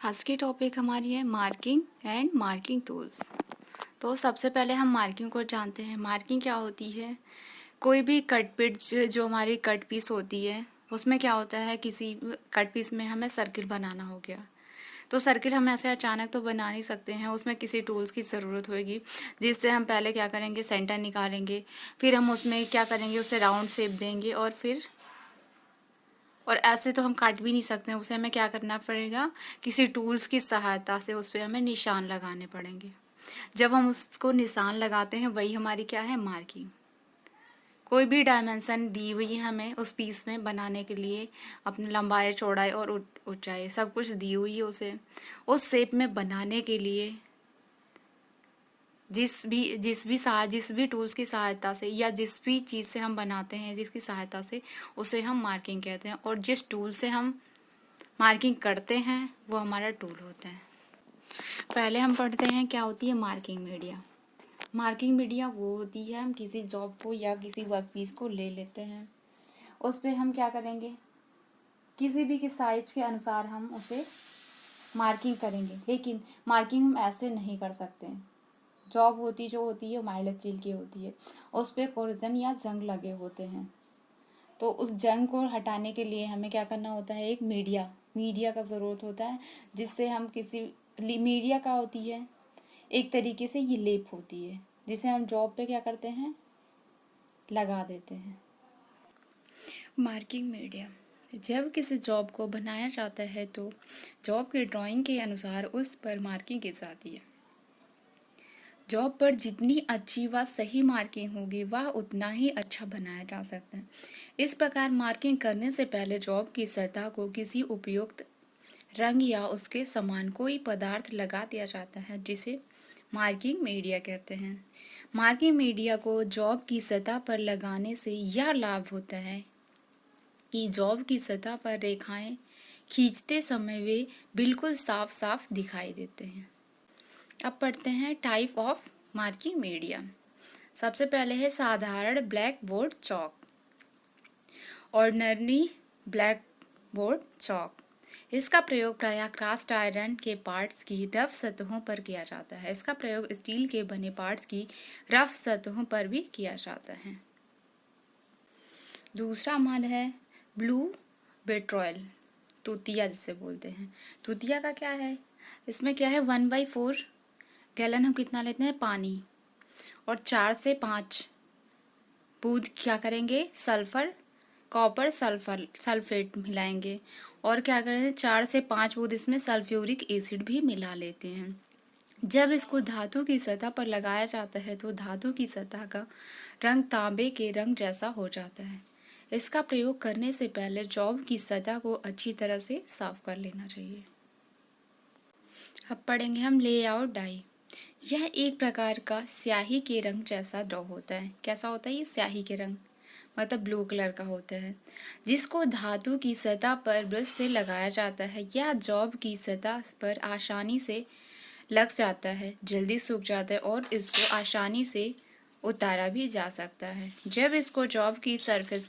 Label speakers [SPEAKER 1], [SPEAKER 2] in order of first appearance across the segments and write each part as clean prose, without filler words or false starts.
[SPEAKER 1] आज की टॉपिक हमारी है मार्किंग एंड मार्किंग टूल्स। तो सबसे पहले हम मार्किंग को जानते हैं। मार्किंग क्या होती है? कोई भी कट पीट जो हमारी कट पीस होती है उसमें क्या होता है, किसी कट पीस में हमें सर्किल बनाना हो गया तो सर्किल हम ऐसे अचानक तो बना नहीं सकते हैं, उसमें किसी टूल्स की ज़रूरत होगी जिससे हम पहले क्या करेंगे, सेंटर निकालेंगे, फिर हम उसमें क्या करेंगे, उसे राउंड शेप देंगे और ऐसे तो हम काट भी नहीं सकते हैं, उसे हमें क्या करना पड़ेगा, किसी टूल्स की सहायता से उस पर हमें निशान लगाने पड़ेंगे। जब हम उसको निशान लगाते हैं वही हमारी क्या है, मार्किंग। कोई भी डायमेंशन दी हुई है हमें उस पीस में बनाने के लिए, अपनी लंबाई चौड़ाई और ऊंचाई सब कुछ दी हुई है, उसे उस शेप में बनाने के लिए जिस भी टूल्स की सहायता से या जिस भी चीज़ से हम बनाते हैं जिसकी सहायता से, उसे हम मार्किंग कहते हैं। और जिस टूल से हम मार्किंग करते हैं वो हमारा टूल होता है। पहले हम पढ़ते हैं क्या होती है मार्किंग मीडिया। मार्किंग मीडिया वो होती है, हम किसी जॉब को या किसी वर्क पीस को ले लेते हैं, उस पर हम क्या करेंगे, किसी भी साइज के अनुसार हम उसे मार्किंग करेंगे। लेकिन मार्किंग हम ऐसे नहीं कर सकते। जॉब जो होती है वो माइल्ड स्टील की होती है, उस पर कोरोजन या जंग लगे होते हैं। तो उस जंग को हटाने के लिए हमें क्या करना होता है, एक मीडिया का ज़रूरत होता है, जिससे हम मीडिया का होती है एक तरीके से ये लेप होती है, जिसे हम जॉब पे क्या करते हैं, लगा देते हैं। मार्किंग मीडिया, जब किसी जॉब को बनाया जाता है तो जॉब की ड्राइंग के अनुसार उस पर मार्किंग की जाती है। जॉब पर जितनी अच्छी व सही मार्किंग होगी वह उतना ही अच्छा बनाया जा सकता है। इस प्रकार मार्किंग करने से पहले जॉब की सतह को किसी उपयुक्त रंग या उसके समान कोई पदार्थ लगा दिया जाता है, जिसे मार्किंग मीडिया कहते हैं। मार्किंग मीडिया को जॉब की सतह पर लगाने से यह लाभ होता है कि जॉब की सतह पर रेखाएं खींचते समय वे बिल्कुल साफ साफ दिखाई देते हैं। अब पढ़ते हैं टाइप ऑफ मार्किंग मीडिया। सबसे पहले है साधारण black board chalk, ordinary black board chalk. इसका प्रयोग प्रायः कास्ट आयरन के पार्ट्स की रफ सतहों पर किया जाता है। इसका प्रयोग स्टील के बने पार्ट्स की रफ सतहों पर भी किया जाता है। दूसरा मान है ब्लू बेट्रॉयल, तूतिया जिसे बोलते हैं। तूतिया का क्या है, इसमें क्या है, 1/4 गैलन हम कितना लेते हैं, पानी, और 4 से 5 बूंद क्या करेंगे, कॉपर सल्फेट मिलाएंगे, और क्या करेंगे, 4 से 5 बूंद इसमें सल्फ्यूरिक एसिड भी मिला लेते हैं। जब इसको धातु की सतह पर लगाया जाता है तो धातु की सतह का रंग तांबे के रंग जैसा हो जाता है। इसका प्रयोग करने से पहले जॉब की सतह को अच्छी तरह से साफ कर लेना चाहिए। अब पढ़ेंगे हम लेआउट डाई। यह एक प्रकार का स्याही के रंग जैसा ड्रॉ होता है। कैसा होता है ये, स्याही के रंग, मतलब ब्लू कलर का होता है, जिसको धातु की सतह पर ब्रश से लगाया जाता है। यह जॉब की सतह पर आसानी से लग जाता है, जल्दी सूख जाता है और इसको आसानी से उतारा भी जा सकता है। जब इसको जॉब की सरफेस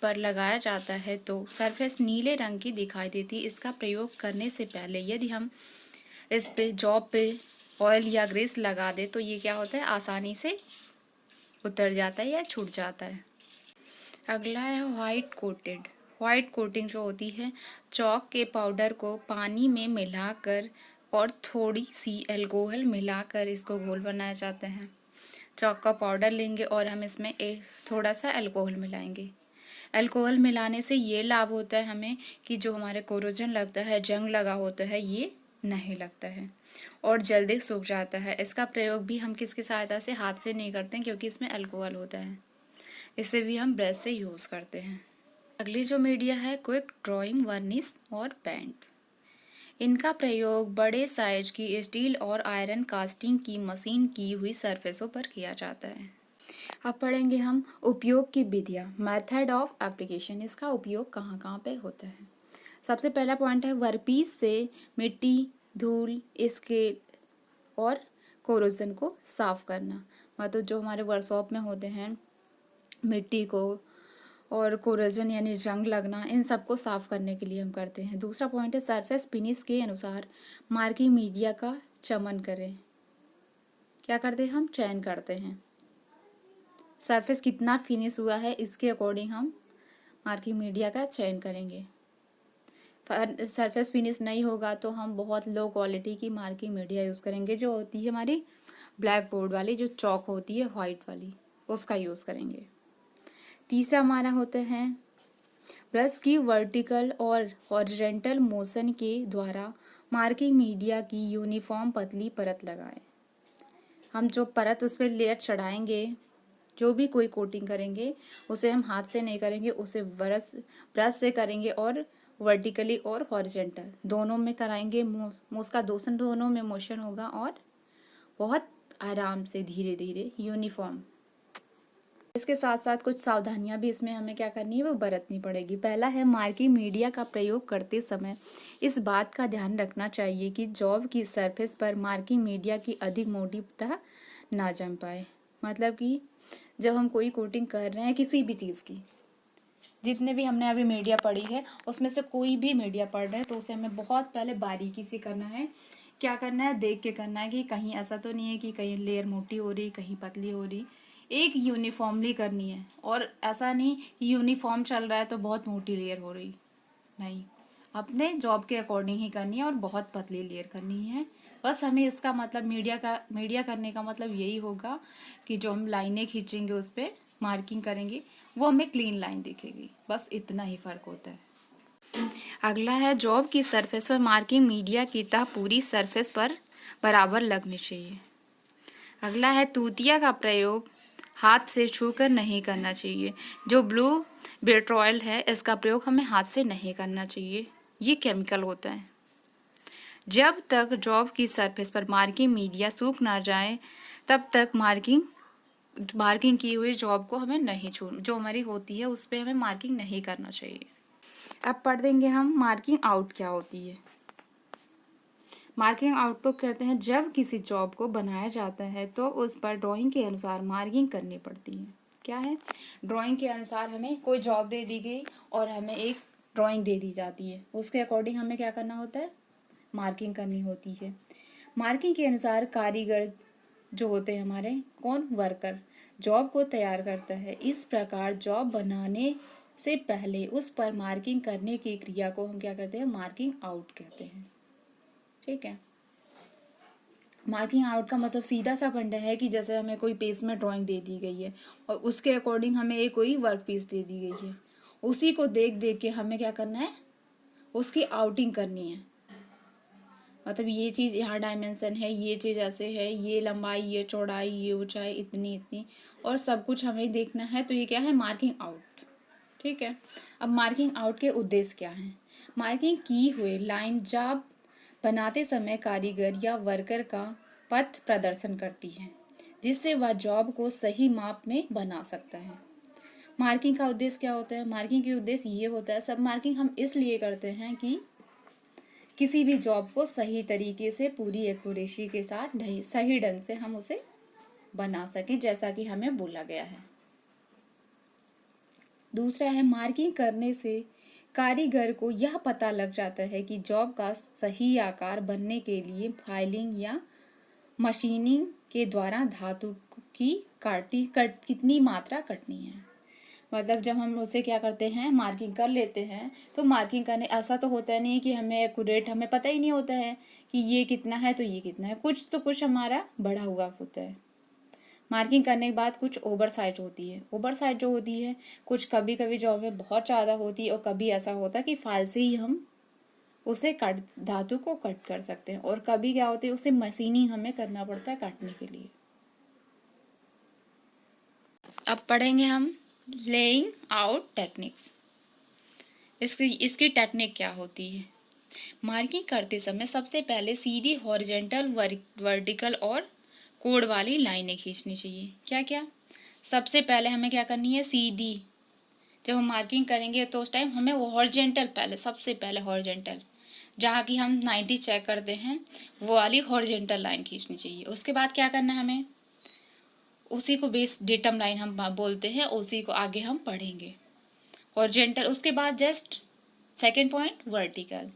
[SPEAKER 1] पर लगाया जाता है तो सरफेस नीले रंग की दिखाई देती है। इसका प्रयोग करने से पहले यदि हम इस पे जॉब पे ऑयल या ग्रीस लगा दे तो ये क्या होता है, आसानी से उतर जाता है या छूट जाता है। अगला है वाइट कोटेड। वाइट कोटिंग जो होती है, चॉक के पाउडर को पानी में मिलाकर और थोड़ी सी अल्कोहल मिलाकर इसको घोल बनाया जाता है। चॉक का पाउडर लेंगे और हम इसमें थोड़ा सा अल्कोहल मिलाएंगे। अल्कोहल मिलाने से ये लाभ होता है हमें कि जो हमारे कोरोजन लगता है, जंग लगा होता है, ये नहीं लगता है और जल्दी सूख जाता है। इसका प्रयोग भी हम किसकी सहायता से, हाथ से नहीं करते हैं, क्योंकि इसमें अल्कोहल होता है। इसे भी हम ब्रश से यूज़ करते हैं। अगली जो मीडिया है, क्विक ड्राइंग वर्निश और पेंट। इनका प्रयोग बड़े साइज की स्टील और आयरन कास्टिंग की मशीन की हुई सरफेसों पर किया जाता है। अब पढ़ेंगे हम उपयोग की विधियाँ, मेथड ऑफ एप्लीकेशन। इसका उपयोग कहाँ कहाँ पे होता है। सबसे पहला पॉइंट है वर्कपीस से मिट्टी, धूल, स्केल और कोरोजन को साफ करना। मतलब जो हमारे वर्कशॉप में होते हैं, मिट्टी को और कोरोजन यानी जंग लगना, इन सबको साफ करने के लिए हम करते हैं। दूसरा पॉइंट है सरफेस फिनिश के अनुसार मार्किंग मीडिया का चयन करें। क्या करते हैं हम? चयन करते हैं। सरफेस कितना फिनिश हुआ है इसके अकॉर्डिंग हम मार्किंग मीडिया का चयन करेंगे। सरफेस फिनिश नहीं होगा तो हम बहुत लो क्वालिटी की मार्किंग मीडिया यूज़ करेंगे, जो होती है हमारी ब्लैक बोर्ड वाली, जो चौक होती है वाइट वाली, उसका यूज़ करेंगे। तीसरा हमारा होते हैं ब्रश की वर्टिकल और हॉरिजॉन्टल मोशन के द्वारा मार्किंग मीडिया की यूनिफॉर्म पतली परत लगाएं। हम जो परत उस पर लेयर चढ़ाएंगे, जो भी कोई कोटिंग करेंगे, उसे हम हाथ से नहीं करेंगे, उसे ब्रश से करेंगे और वर्टिकली और हॉरिजॉन्टल दोनों में कराएंगे। उसका दोनों में मोशन होगा और बहुत आराम से धीरे धीरे यूनिफॉर्म। इसके साथ साथ कुछ सावधानियां भी इसमें हमें क्या करनी है, वो बरतनी पड़ेगी। पहला है मार्किंग मीडिया का प्रयोग करते समय इस बात का ध्यान रखना चाहिए कि जॉब की सरफेस पर मार्किंग मीडिया की अधिक मोटी सतह ना जम पाए। मतलब कि जब हम कोई कोटिंग कर रहे हैं किसी भी चीज़ की, जितने भी हमने अभी मीडिया पढ़ी है उसमें से कोई भी मीडिया पढ़ रहे हैं तो उसे हमें बहुत पहले बारीकी से करना है। क्या करना है? देख के करना है कि कहीं ऐसा तो नहीं है कि कहीं लेयर मोटी हो रही, कहीं पतली हो रही। एक यूनिफॉर्मली करनी है, और ऐसा नहीं कि यूनिफॉर्म चल रहा है तो बहुत मोटी लेयर हो रही, नहीं, अपने जॉब के अकॉर्डिंग ही करनी है और बहुत पतली लेयर करनी है। बस हमें इसका मतलब मीडिया करने का मतलब यही होगा कि जो हम लाइनें खींचेंगे उस पर मार्किंग करेंगे वो हमें क्लीन लाइन दिखेगी, बस इतना ही फर्क होता है। अगला है जॉब की सरफेस पर मार्किंग मीडिया की तह पूरी सरफेस पर बराबर लगनी चाहिए। अगला है तूतिया का प्रयोग हाथ से छूकर नहीं करना चाहिए। जो ब्लू बेट्रॉयल है इसका प्रयोग हमें हाथ से नहीं करना चाहिए, ये केमिकल होता है। जब तक जॉब की सरफेस पर मार्किंग मीडिया सूख ना जाए तब तक मार्किंग की हुई जॉब को हमें नहीं जो हमारी होती है उस पर हमें मार्किंग नहीं करना चाहिए। अब पढ़ देंगे हम मार्किंग आउट क्या होती है। मार्किंग आउट को कहते हैं जब किसी जॉब को बनाया जाता है तो उस पर ड्राइंग के अनुसार मार्किंग करनी पड़ती है। क्या है? ड्राइंग के अनुसार हमें कोई जॉब दे दी गई और हमें एक ड्राइंग दे दी जाती है, उसके अकॉर्डिंग हमें क्या करना होता है? मार्किंग करनी होती है। मार्किंग के अनुसार कारीगर जो होते हैं हमारे, कौन? वर्कर, जॉब को तैयार करता है। इस प्रकार जॉब बनाने से पहले उस पर मार्किंग करने की क्रिया को हम क्या कहते हैं? मार्किंग आउट कहते हैं। ठीक है। मार्किंग आउट का मतलब सीधा सा फंडा है कि जैसे हमें कोई पेज में ड्राइंग दे दी गई है और उसके अकॉर्डिंग हमें एक कोई वर्क पीस दे दी गई है, उसी को देख देख के हमें क्या करना है? उसकी आउटिंग करनी है। मतलब ये चीज़ यहाँ डायमेंशन है, ये चीज़ ऐसे है, ये लंबाई, ये चौड़ाई, ये ऊंचाई इतनी इतनी, और सब कुछ हमें देखना है। तो ये क्या है? Marking out. ठीक है। अब मार्किंग आउट के उद्देश्य क्या हैं? मार्किंग की हुई लाइन जॉब बनाते समय कारीगर या वर्कर का पथ प्रदर्शन करती है, जिससे वह जॉब को सही माप में बना सकता है। मार्किंग का उद्देश्य क्या होता है? मार्किंग के उद्देश्य ये होता है, सब मार्किंग हम इसलिए करते हैं कि किसी भी जॉब को सही तरीके से पूरी एक्यूरेसी के साथ सही ढंग से हम उसे बना सकें, जैसा कि हमें बोला गया है। दूसरा है मार्किंग करने से कारीगर को यह पता लग जाता है कि जॉब का सही आकार बनने के लिए फाइलिंग या मशीनिंग के द्वारा धातु की कितनी मात्रा कटनी है। मतलब जब हम उसे क्या करते हैं? मार्किंग कर लेते हैं, तो मार्किंग करने ऐसा तो होता नहीं कि हमें एक्यूरेट, हमें पता ही नहीं होता है कि ये कितना है तो ये कितना है, कुछ तो कुछ हमारा बढ़ा हुआ होता है। मार्किंग करने के बाद कुछ ओवर साइज होती है। ओवर साइज जो होती है कुछ कभी कभी जॉब में बहुत ज़्यादा होती है, और कभी ऐसा होता है कि फाइल से ही हम उसे धातु को कट कर सकते हैं, और कभी क्या होती है उसे मशीनिंग हमें करना पड़ता है काटने के लिए। अब पढ़ेंगे हम लेइंग आउट टेक्निक्स। इसकी टेक्निक क्या होती है? मार्किंग करते समय सबसे पहले सीधी हॉरिजॉन्टल, वर्टिकल और कोड वाली लाइनें खींचनी चाहिए। क्या क्या? सबसे पहले हमें क्या करनी है? सीधी। जब हम मार्किंग करेंगे तो उस टाइम हमें वो हॉरिजॉन्टल, पहले सबसे पहले हॉरिजॉन्टल, जहाँ की हम 90 चेक करते हैं वो वाली हॉरिजॉन्टल लाइन खींचनी चाहिए। उसके बाद क्या करना है हमें? उसी को बेस डेटम लाइन हम बोलते हैं, उसी को आगे हम पढ़ेंगे। हॉरिजॉन्टल, उसके बाद जस्ट सेकंड पॉइंट वर्टिकल,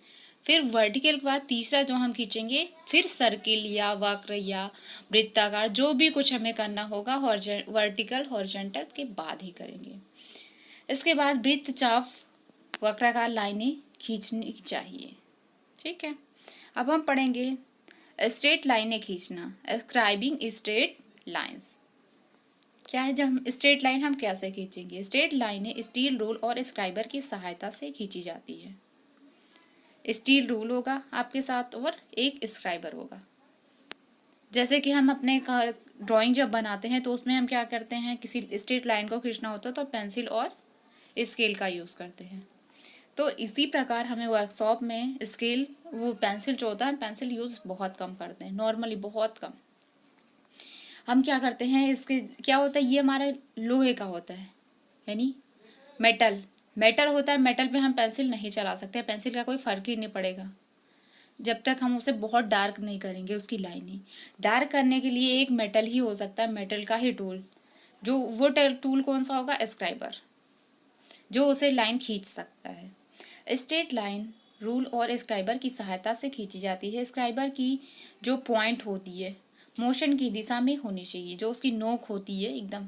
[SPEAKER 1] फिर वर्टिकल के बाद तीसरा जो हम खींचेंगे फिर सर्किल या वक्र या वृत्ताकार, जो भी कुछ हमें करना होगा वर्टिकल हॉरिजॉन्टल के बाद ही करेंगे। इसके बाद वृत्त, चाप, वक्राकार लाइनें खींचनी चाहिए। ठीक है, अब हम पढ़ेंगे स्ट्रेट लाइनें खींचना, स्क्राइबिंग स्ट्रेट लाइंस। क्या है, जब हम स्ट्रेट लाइन हम कैसे खींचेंगे? स्ट्रेट लाइनें स्टील रूल और स्क्राइबर की सहायता से खींची जाती है। स्टील रूल होगा आपके साथ और एक स्क्राइबर होगा। जैसे कि हम अपने ड्राइंग जब बनाते हैं तो उसमें हम क्या करते हैं, किसी स्ट्रेट लाइन को खींचना होता है तो पेंसिल और स्केल का यूज़ करते हैं। तो इसी प्रकार हमें वर्कशॉप में स्केल, वो पेंसिल जो होता है, पेंसिल यूज़ बहुत कम करते हैं, नॉर्मली बहुत कम। हम क्या करते हैं, इसके क्या होता है, ये हमारे लोहे का होता है, यानी मेटल होता है। मेटल पे हम पेंसिल नहीं चला सकते, पेंसिल का कोई फ़र्क ही नहीं पड़ेगा जब तक हम उसे बहुत डार्क नहीं करेंगे। उसकी लाइनें डार्क करने के लिए एक मेटल ही हो सकता है, मेटल का ही टूल। जो वो टूल कौन सा होगा? स्क्राइबर, जो उसे लाइन खींच सकता है। स्ट्रेट लाइन रूल और स्क्राइबर की सहायता से खींची जाती है। स्क्राइबर की जो पॉइंट होती है मोशन की दिशा में होनी चाहिए, जो उसकी नोक होती है एकदम